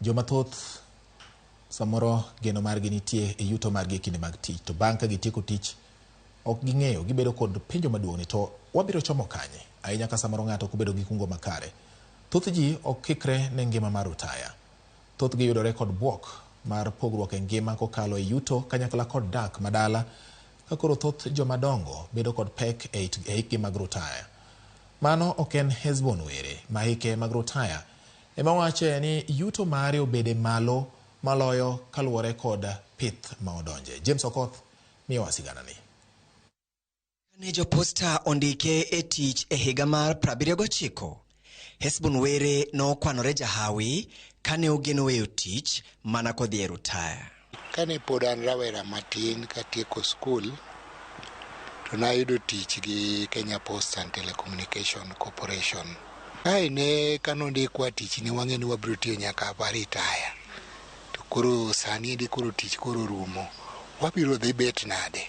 Joma thoth samoro geno margi nitie e yuto margi kinde mag tich, to bang' ka gitieko tich ok ging'eyo, gibedo kod penjo maduong' to wabiro chomo kanye, ahinya ka samoro ng'ato ok bedo gi kungo makare. Thoth ji ok kikre ne ngima mar utaya. Thoth gi yudore kod buok mar pogruok e ngima kokalo e yuto kanyakla kod dak madala, ka koro thoth joma dongo bedo kod pek e hikgi mag rutaya. Mano ok en Hesbon Were ma hike mag rutaya ema wache ni yuto mare obede malo maloyo kaluwore kod pith ma odonje. James Okoth miyowa sigana ni. Ne joposta ondike e tich e higa mar 79, Hesbon Were nokwanore jahawi kane ogeno weyo tich mana kodhi e rutaya. Kane pod an rawera matin katieko skul, to nayudo tich gi Kenya Post and Telecommunication Corporation. Ne kanondikwa tich ni wang'e ni wabiro tiyo nyaka ritaya. To koro sani koro tich koro rumo. Wabiro dhi bet nade?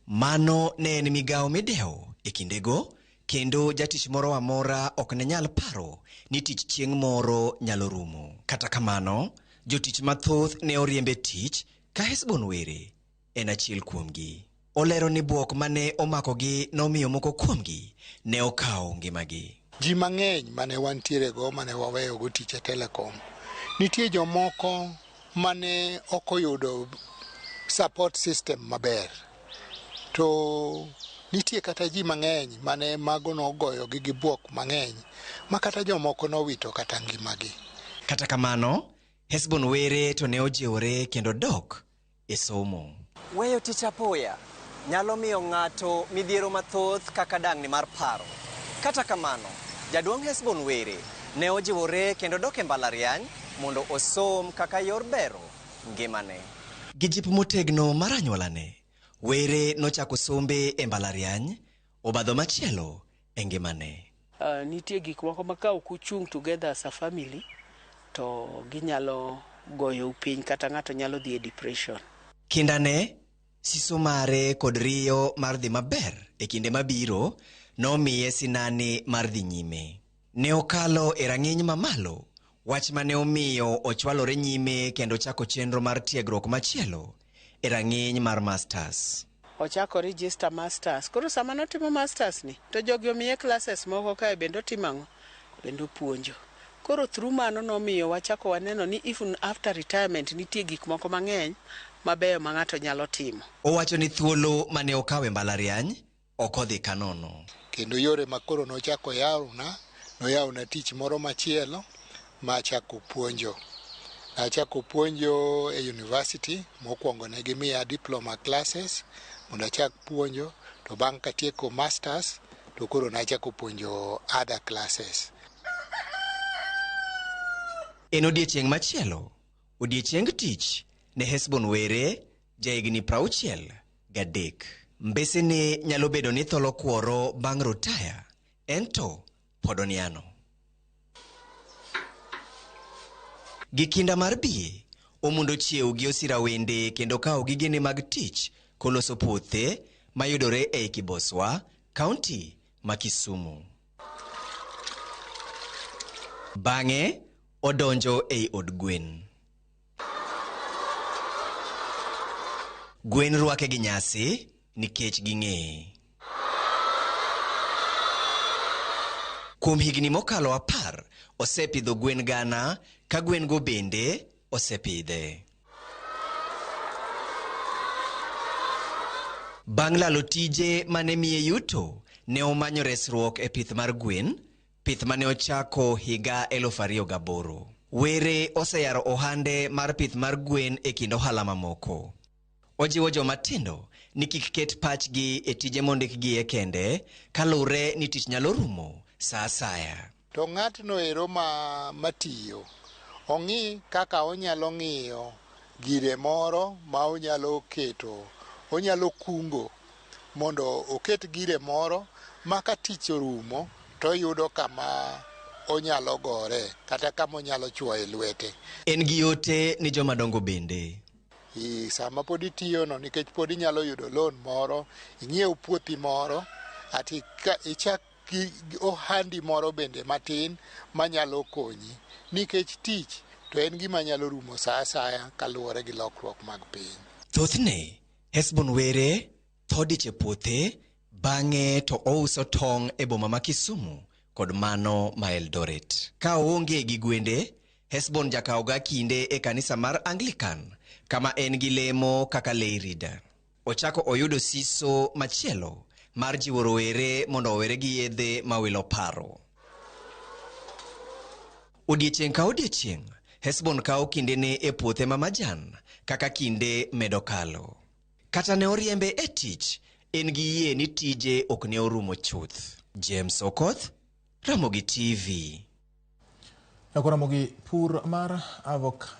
Mano ne en migawo midewo e kindego, kendo jatich moro amora ok ne nyal paro ni tich chieng' moro nyalo rumo. Kata kamano, jotich mathoth ne oriembe tich, ka Hesbon Were en achiel kuomgi. Olero ni buok mane omakogi nomiyo moko kuomgi ne okawo ngimagi. Ji mang'eny mane wantiere go, mane waweyo go tich e Telecom, nitie jomoko mane ok oyudo support system maber. To nitie kata ji mang'eny mane mago nogoyo gi buok mang'eny, ma kata jomoko nowito kata ngimagi. Kata kamano, Hesbon Were to ne ojiwore kendo dok e somo. Weyo tich apoya nyalo miyo ng'ato midhiero mathoth kaka dang'ni mar paro. Kata kamano, jaduong' Hesbon Were ne ojiwore kendo dok e mbalariany mondo osom kaka yor bero ngimane. Gi jip motegno mar anyuolane, Were nochako sombe e mbalariany, obadho machielo e ngimane. Nitie gik moko ma ka ok uchung' together as a family, to ginyalo goyo piny kata ng'ato nyalo dhi e depression. Kindane, siso mare kod riyo mar dhi maber e kinde mabiro nomiye sinani mar dhi nyime. Ne okalo e rang'iny mamalo, wach mane omiyo ochwalore nyime kendo chako chenro mar tiegruok machielo e rang'iny mar masters. Ochako register masters. Koro sama notimo masters ni, to jogi omiye classes moko kae bendo timang'o, bendo puonjo. Koro through mano nomiyo wachako waneno ni even after retirement nitie gik moko mang'eny mabeyo ma ng'ato nyalo timo. Owacho ni thuolo mane okawe mbalariany ok odhi kanono. Kendo yore makoro nochako noyawna tich moro machielo machako puonjo. Nachako puonjo e university, mokwongo ne gimiya diploma classes mondo achak puonjo, to bang' katieko masters to koro nachako puonjo other classes. En odiechieng' machielo, odiechieng' tich ne Hesbon Were, jahigni 63. Mbesene nyalo bedo ni tholo kuoro bang' rutaya, ento pod oniano. Gi kinda mar biye, omundo chiew gi osira wende kendo kawo gigene mag tich koloso puothe mayudore e Kiboswa, kaunti ma Kisumu. Bang'e, odonjo ei od gwen. Gwen rwake gi nyasi nikech ging'eye. Kuom higni mokalo 10, osepidho gwen gana, ka gwen go bende osepidhe. Bang' lalo tije mane miye yuto, ne omanyo resruok e pith mar gwen, pith mane ochako higa 2008. Were oseyaro ohande mar pith mar gwen e kind ohala mamoko. Ojiwo joma tindo ni kik ket pachgi e tije mondikgi e kende, kalure ni tich nyalo rumo sa asaya. To ng'atno ero matiyo, ong'i kaka onyalo ng'iyo gire moro ma onyalo keto, onyalo kungo mondo oket gire moro ma ka tich orumo to yudo kama onyalo gore kata kama onyalo chwoyo lwete. En gi yote ni joma dongo bende. Sama pod itiyo no, nikech pod inyalo yudo loan moro, ing'iew puothi moro, ati ichak ohandi moro bende matin manyalo konyi, nikech tich to en gima nyalo rumo sa asaya kaluwore gi lokruok mag piny. Thothne, Hesbon Were tho dich e puothe, bang'e to ouso tong' e boma ma Kisumu kod mano ma Eldoret. Ka oonge gi gwende, Hesbon jakawoga kinde e kanisa mar Anglican, kama en gi lemo kaka lay reader. Ochako oyudo siso machielo mar jiwo rowere mondo owere gi yedhe ma wilo paro. Odiechieng' ka odiechieng', Hesbon kawo kindene e puothe ma majan kaka kinde medo kalo. Kata ne oriembe e tich, en gi yie ni tije ok ne orumo chuth. James Okoth, Ramogi TV. Ramogi, pur mar avocado